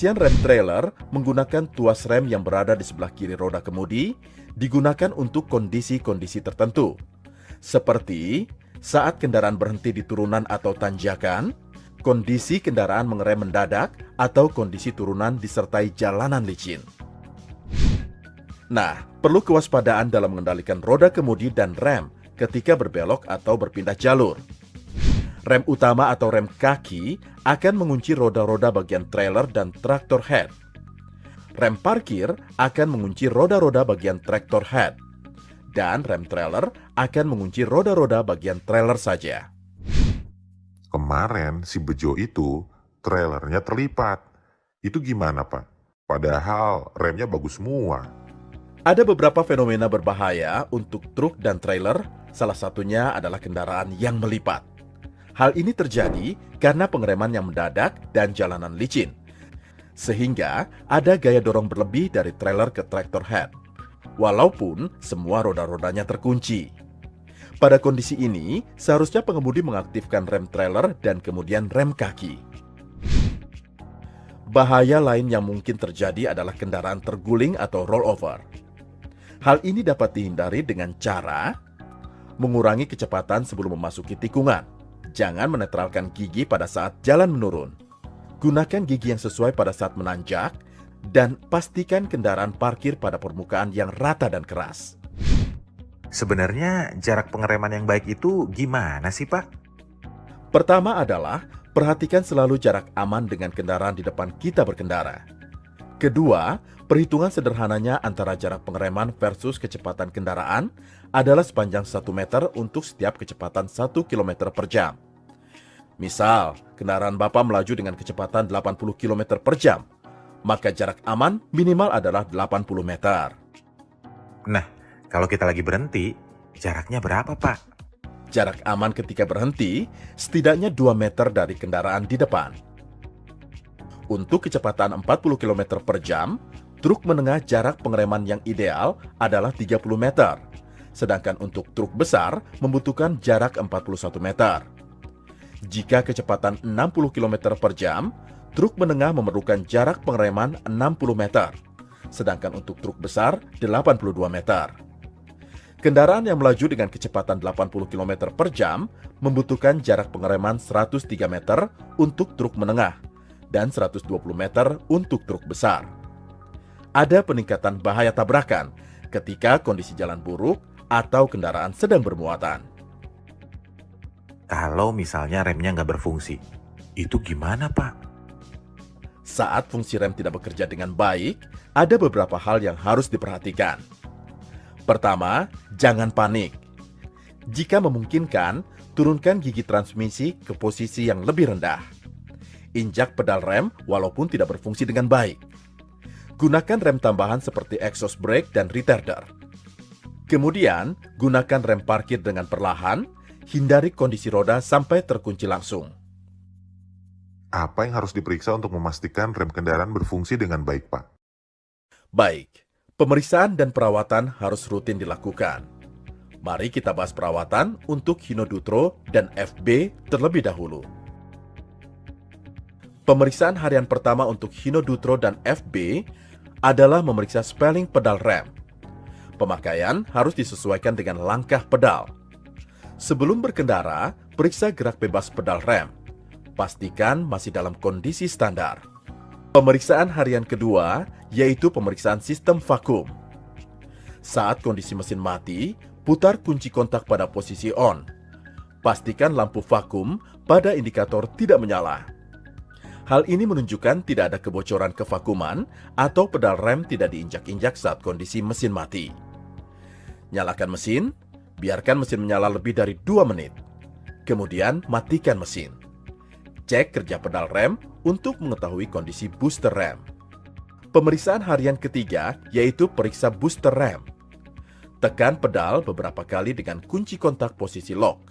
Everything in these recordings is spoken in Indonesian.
Pengisian rem trailer menggunakan tuas rem yang berada di sebelah kiri roda kemudi digunakan untuk kondisi-kondisi tertentu, seperti saat kendaraan berhenti di turunan atau tanjakan, kondisi kendaraan mengerem mendadak, atau kondisi turunan disertai jalanan licin. Nah, perlu kewaspadaan dalam mengendalikan roda kemudi dan rem ketika berbelok atau berpindah jalur. Rem utama atau rem kaki akan mengunci roda-roda bagian trailer dan traktor head. Rem parkir akan mengunci roda-roda bagian traktor head. Dan rem trailer akan mengunci roda-roda bagian trailer saja. Kemarin si Bejo itu trailernya terlipat. Itu gimana, Pak? Padahal remnya bagus semua. Ada beberapa fenomena berbahaya untuk truk dan trailer, salah satunya adalah kendaraan yang melipat. Hal ini terjadi karena pengereman yang mendadak dan jalanan licin, sehingga ada gaya dorong berlebih dari trailer ke traktor head, walaupun semua roda-rodanya terkunci. Pada kondisi ini, seharusnya pengemudi mengaktifkan rem trailer dan kemudian rem kaki. Bahaya lain yang mungkin terjadi adalah kendaraan terguling atau rollover. Hal ini dapat dihindari dengan cara mengurangi kecepatan sebelum memasuki tikungan. Jangan menetralkan gigi pada saat jalan menurun. Gunakan gigi yang sesuai pada saat menanjak, dan pastikan kendaraan parkir pada permukaan yang rata dan keras. Sebenarnya jarak pengereman yang baik itu gimana sih, Pak? Pertama adalah, perhatikan selalu jarak aman dengan kendaraan di depan kita berkendara. Kedua, perhitungan sederhananya antara jarak pengereman versus kecepatan kendaraan adalah sepanjang 1 meter untuk setiap kecepatan 1 km per jam. Misal, kendaraan Bapak melaju dengan kecepatan 80 km per jam, maka jarak aman minimal adalah 80 meter. Nah, kalau kita lagi berhenti, jaraknya berapa, Pak? Jarak aman ketika berhenti setidaknya 2 meter dari kendaraan di depan. Untuk kecepatan 40 km per jam, truk menengah jarak pengereman yang ideal adalah 30 meter. Sedangkan untuk truk besar membutuhkan jarak 41 meter. Jika kecepatan 60 km per jam, truk menengah memerlukan jarak pengereman 60 meter. Sedangkan untuk truk besar 82 meter. Kendaraan yang melaju dengan kecepatan 80 km per jam membutuhkan jarak pengereman 103 meter untuk truk menengah dan 120 meter untuk truk besar. Ada peningkatan bahaya tabrakan ketika kondisi jalan buruk atau kendaraan sedang bermuatan. Kalau misalnya remnya nggak berfungsi, itu gimana, Pak? Saat fungsi rem tidak bekerja dengan baik, ada beberapa hal yang harus diperhatikan. Pertama, jangan panik. Jika memungkinkan, turunkan gigi transmisi ke posisi yang lebih rendah. Injak pedal rem walaupun tidak berfungsi dengan baik. Gunakan rem tambahan seperti exhaust brake dan retarder. Kemudian, gunakan rem parkir dengan perlahan, hindari kondisi roda sampai terkunci langsung. Apa yang harus diperiksa untuk memastikan rem kendaraan berfungsi dengan baik, Pak? Baik, pemeriksaan dan perawatan harus rutin dilakukan. Mari kita bahas perawatan untuk Hino Dutro dan FB terlebih dahulu. Pemeriksaan harian pertama untuk Hino Dutro dan FB adalah memeriksa spelling pedal rem. Pemakaian harus disesuaikan dengan langkah pedal. Sebelum berkendara, periksa gerak bebas pedal rem. Pastikan masih dalam kondisi standar. Pemeriksaan harian kedua yaitu pemeriksaan sistem vakum. Saat kondisi mesin mati, putar kunci kontak pada posisi on. Pastikan lampu vakum pada indikator tidak menyala. Hal ini menunjukkan tidak ada kebocoran kevakuman atau pedal rem tidak diinjak-injak saat kondisi mesin mati. Nyalakan mesin, biarkan mesin menyala lebih dari 2 menit. Kemudian matikan mesin. Cek kerja pedal rem untuk mengetahui kondisi booster rem. Pemeriksaan harian ketiga yaitu periksa booster rem. Tekan pedal beberapa kali dengan kunci kontak posisi lock.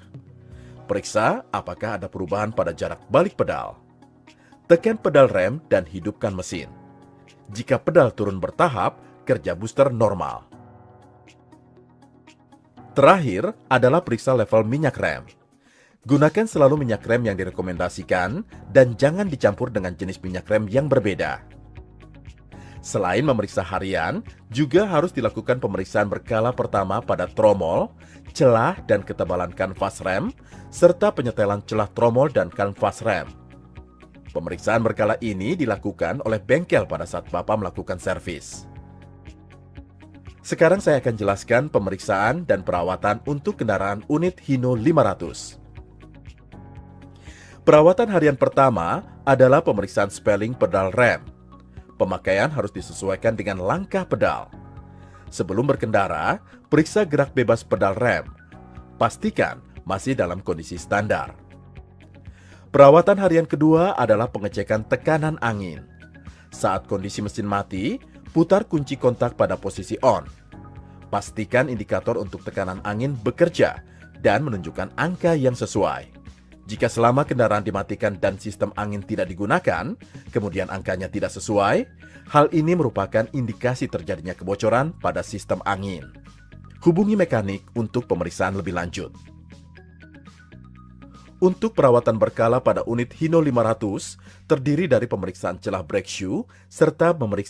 Periksa apakah ada perubahan pada jarak balik pedal. Tekan pedal rem dan hidupkan mesin. Jika pedal turun bertahap, kerja booster normal. Terakhir adalah periksa level minyak rem. Gunakan selalu minyak rem yang direkomendasikan dan jangan dicampur dengan jenis minyak rem yang berbeda. Selain memeriksa harian, juga harus dilakukan pemeriksaan berkala pertama pada tromol, celah dan ketebalan kanvas rem, serta penyetelan celah tromol dan kanvas rem. Pemeriksaan berkala ini dilakukan oleh bengkel pada saat Bapak melakukan servis. Sekarang saya akan jelaskan pemeriksaan dan perawatan untuk kendaraan unit Hino 500. Perawatan harian pertama adalah pemeriksaan spelling pedal rem. Pemakaian harus disesuaikan dengan langkah pedal. Sebelum berkendara, periksa gerak bebas pedal rem. Pastikan masih dalam kondisi standar. Perawatan harian kedua adalah pengecekan tekanan angin. Saat kondisi mesin mati, putar kunci kontak pada posisi on. Pastikan indikator untuk tekanan angin bekerja dan menunjukkan angka yang sesuai. Jika selama kendaraan dimatikan dan sistem angin tidak digunakan, kemudian angkanya tidak sesuai, hal ini merupakan indikasi terjadinya kebocoran pada sistem angin. Hubungi mekanik untuk pemeriksaan lebih lanjut. Untuk perawatan berkala pada unit Hino 500, terdiri dari pemeriksaan celah brake shoe serta memeriksa